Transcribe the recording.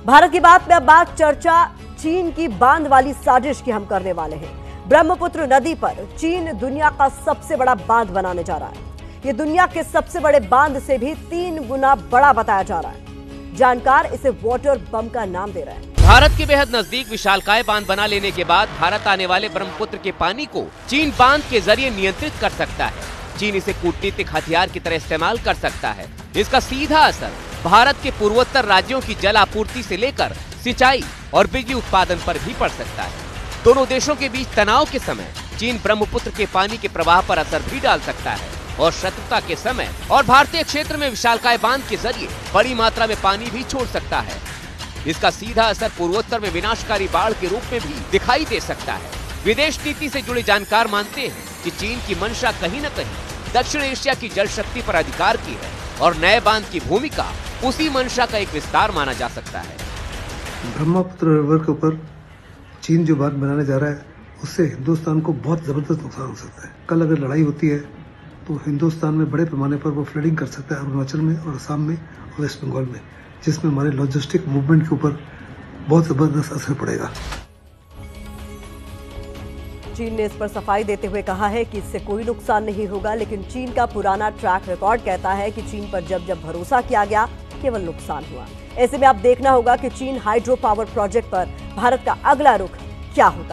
भारत की बात में अब बात चर्चा चीन की बांध वाली साजिश की हम करने वाले हैं। ब्रह्मपुत्र नदी पर चीन दुनिया का सबसे बड़ा बांध बनाने जा रहा है। ये दुनिया के सबसे बड़े बांध से भी 3 गुना बड़ा बताया जा रहा है। जानकार इसे वाटर बम का नाम दे रहे हैं। भारत के बेहद नजदीक विशालकाय बांध बना लेने के बाद भारत आने वाले ब्रह्मपुत्र के पानी को चीन बांध के जरिए नियंत्रित कर सकता है। चीन इसे कूटनीतिक हथियार की तरह इस्तेमाल कर सकता है। इसका सीधा असर भारत के पूर्वोत्तर राज्यों की जल आपूर्ति से लेकर सिंचाई और बिजली उत्पादन पर भी पड़ सकता है। दोनों देशों के बीच तनाव के समय चीन ब्रह्मपुत्र के पानी के प्रवाह पर असर भी डाल सकता है और शत्रुता के समय और भारतीय क्षेत्र में विशालकाय बांध के जरिए बड़ी मात्रा में पानी भी छोड़ सकता है। इसका सीधा असर पूर्वोत्तर में विनाशकारी बाढ़ के रूप में भी दिखाई दे सकता है। विदेश नीति से जुड़े जानकार मानते हैं कि चीन की मंशा कहीं न कहीं दक्षिण एशिया की जल शक्ति पर अधिकार की है और नए बांध की भूमिका उसी मंशा का एक विस्तार माना जा सकता है। ब्रह्मपुत्र रिवर के ऊपर चीन जो बांध बनाने जा रहा है उससे हिंदुस्तान को बहुत जबरदस्त नुकसान हो सकता है। कल अगर लड़ाई होती है तो हिंदुस्तान में बड़े पैमाने पर वो फ्लडिंग कर सकता है, अरुणाचल में और असम में और वेस्ट बंगाल में, जिसमें हमारे लॉजिस्टिक मूवमेंट के ऊपर बहुत जबरदस्त असर पड़ेगा। चीन ने इस पर सफाई देते हुए कहा है कि इससे कोई नुकसान नहीं होगा, लेकिन चीन का पुराना ट्रैक रिकॉर्ड कहता है कि चीन पर जब जब भरोसा किया गया केवल नुकसान हुआ। ऐसे में अब देखना होगा कि चीन हाइड्रो पावर प्रोजेक्ट पर भारत का अगला रुख क्या होता है।